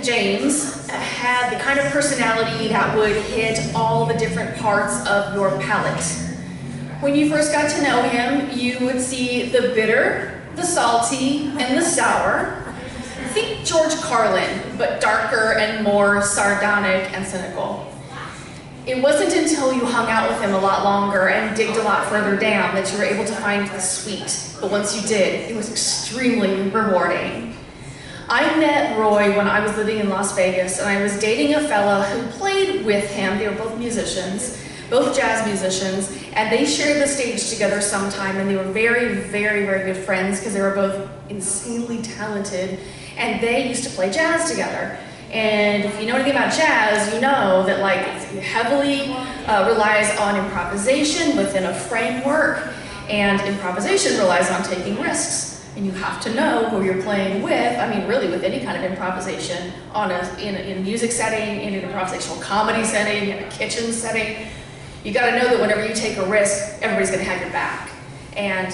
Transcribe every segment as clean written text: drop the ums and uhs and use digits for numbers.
James had the kind of personality that would hit all the different parts of your palate. When you first got to know him, you would see the bitter, the salty, and the sour. Think George Carlin, but darker and more sardonic and cynical. It wasn't until you hung out with him a lot longer and digged a lot further down that you were able to find the sweet. But once you did, it was extremely rewarding. I met Roy when I was living in Las Vegas, and I was dating a fella who played with him. They were both musicians, both jazz musicians, and they shared the stage together sometime, and they were very, very, very good friends because they were both insanely talented, and they used to play jazz together. And if you know anything about jazz, you know that like it heavily relies on improvisation within a framework, and improvisation relies on taking risks. And you have to know who you're playing with. I mean, really, with any kind of improvisation, in a music setting, in an improvisational comedy setting, in a kitchen setting, you got to know that whenever you take a risk, everybody's going to have your back. And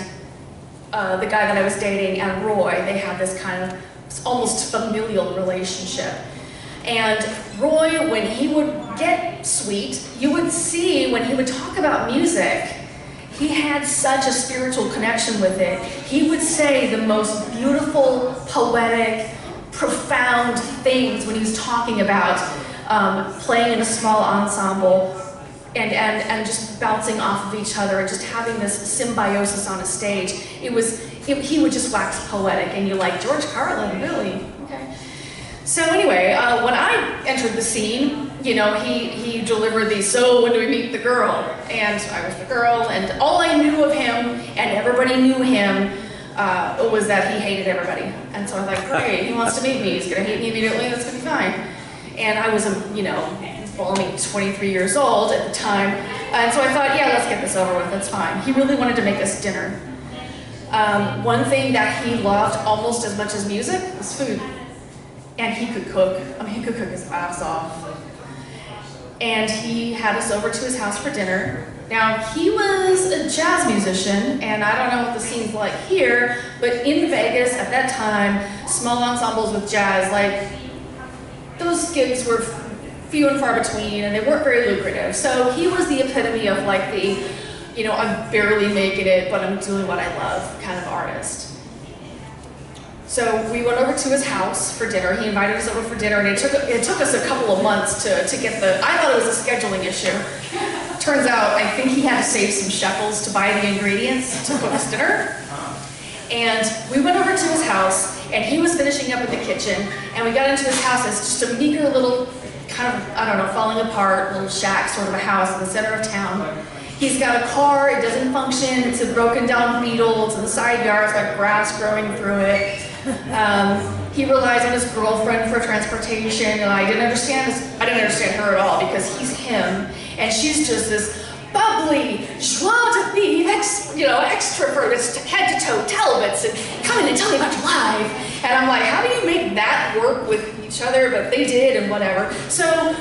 the guy that I was dating and Roy, they had this kind of almost familial relationship. And Roy, when he would get sweet, you would see when he would talk about music, he had such a spiritual connection with it. He would say the most beautiful, poetic, profound things when he was talking about playing in a small ensemble and just bouncing off of each other and just having this symbiosis on a stage. He would just wax poetic, and you're like, George Carlin, really? Okay. So anyway, when I entered the scene, you know, he delivered these, so when do we meet the girl? And I was the girl, and all I knew of him, and everybody knew him, was that he hated everybody. And so I was like, great, he wants to meet me, he's gonna hate me immediately, that's gonna be fine. And I was, you know, only 23 years old at the time, and so I thought, yeah, let's get this over with, that's fine. He really wanted to make us dinner. One thing that he loved almost as much as music was food. And he could cook. I mean, he could cook his ass off. And he had us over to his house for dinner. Now, he was a jazz musician, and I don't know what the scene's like here, but in Vegas at that time, small ensembles with jazz, like, those gigs were few and far between, and they weren't very lucrative. So he was the epitome of like the, you know, I'm barely making it, but I'm doing what I love kind of artist. So we went over to his house for dinner. He invited us over for dinner, and it took us a couple of months to get I thought it was a scheduling issue. Turns out, I think he had to save some shekels to buy the ingredients to cook us dinner. And we went over to his house, and he was finishing up in the kitchen, and we got into his house. It's just a meager little, kind of, I don't know, falling apart, little shack sort of a house in the center of town. He's got a car, it doesn't function, it's a broken down Beetle, it's in the side yard, it's got grass growing through it. He relies on his girlfriend for transportation, and I didn't understand her at all because he's him, and she's just this bubbly, joie de vivre, extrovert, head to toe talbots, and come in and tell me about your life. And I'm like, how do you make that work with each other? But they did, and whatever. So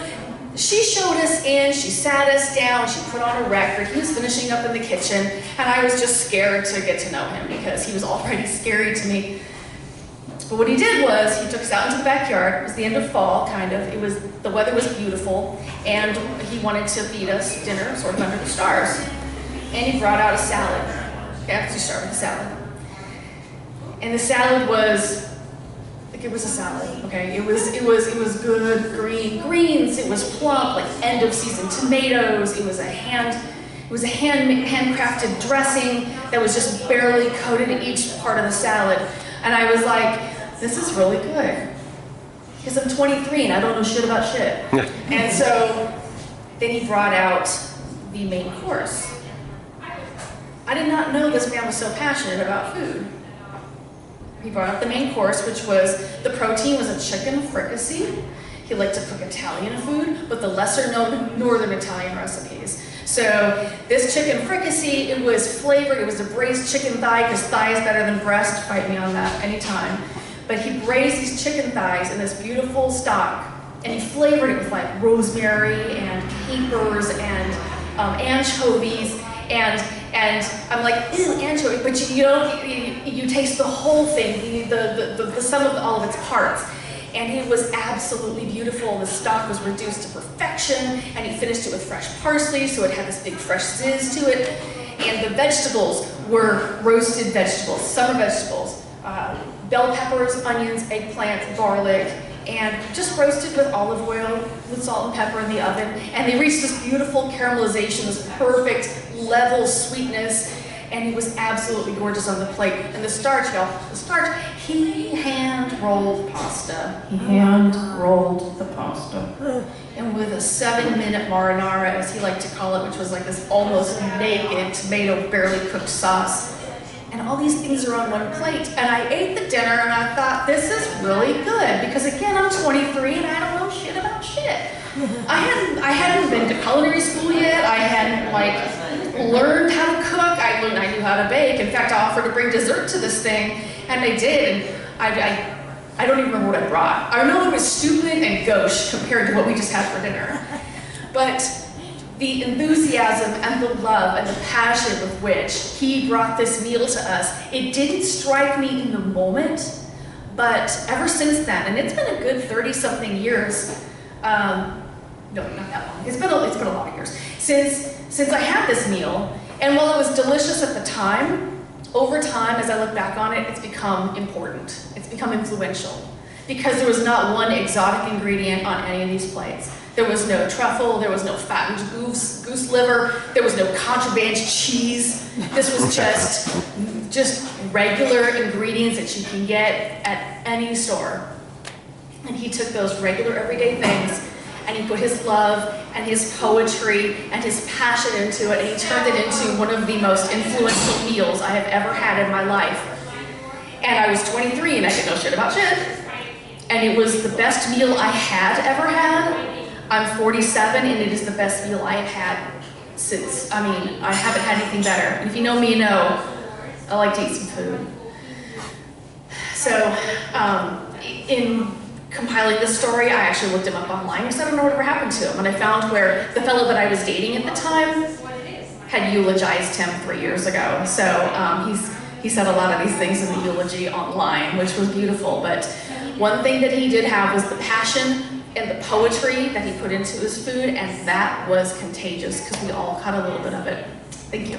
she showed us in, she sat us down, she put on a record. He was finishing up in the kitchen, and I was just scared to get to know him because he was already scary to me. But what he did was, he took us out into the backyard. It was the end of fall, kind of. The weather was beautiful, and he wanted to feed us dinner, sort of under the stars. And he brought out a salad. Okay, after you start with a salad. And the salad was, like, it was a salad, okay? It was good green greens. It was plump, like end of season tomatoes. It was a handcrafted dressing that was just barely coated in each part of the salad. And I was like, this is really good. Because I'm 23 and I don't know shit about shit. And so then he brought out the main course. I did not know this man was so passionate about food. He brought out the main course, which was, the protein was a chicken fricassee. He liked to cook Italian food, but the lesser known Northern Italian recipes. So this chicken fricassee, it was flavored, it was a braised chicken thigh, because thigh is better than breast, fight me on that anytime. But he braised these chicken thighs in this beautiful stock, and he flavored it with like rosemary and capers and anchovies, and I'm like, ew, anchovy, but you taste the whole thing, the sum of all of its parts. and it was absolutely beautiful. The stock was reduced to perfection, and he finished it with fresh parsley, so it had this big fresh zizz to it. And the vegetables were roasted vegetables, summer vegetables, bell peppers, onions, eggplants, garlic, and just roasted with olive oil, with salt and pepper in the oven. And they reached this beautiful caramelization, this perfect level sweetness, and it was absolutely gorgeous on the plate. And the starch, y'all, the starch, he hand-rolled pasta. He hand-rolled the pasta. And with a 7-minute marinara, as he liked to call it, which was like this almost naked tomato, barely cooked sauce. And all these things are on one plate. And I ate the dinner and I thought, this is really good. Because again, I'm 23 and I don't know shit about shit. I hadn't been to culinary school yet. I hadn't learned how to cook. I knew how to bake. In fact, I offered to bring dessert to this thing, and I did. And I don't even remember what I brought. I know it was stupid and gauche compared to what we just had for dinner. But the enthusiasm and the love and the passion with which he brought this meal to us, it didn't strike me in the moment, but ever since then, and it's been a good 30-something years, no, not that long, it's been a lot of years, since I had this meal, and while it was delicious at the time, over time, as I look back on it, it's become important. It's become influential, because there was not one exotic ingredient on any of these plates. There was no truffle, there was no fattened goose liver, there was no contraband cheese. This was just regular ingredients that you can get at any store. And he took those regular everyday things and he put his love and his poetry and his passion into it, and he turned it into one of the most influential meals I have ever had in my life. And I was 23 and I didn't know shit about shit. And it was the best meal I had ever had. I'm 47 and it is the best meal I have had since, I haven't had anything better. And if you know me, you know I like to eat some food. So, in compiling this story, I actually looked him up online because I don't know whatever happened to him. And I found where the fellow that I was dating at the time had eulogized him 3 years ago. So he said a lot of these things in the eulogy online, which was beautiful. But one thing that he did have was the passion and the poetry that he put into his food, and that was contagious because we all caught a little bit of it. Thank you.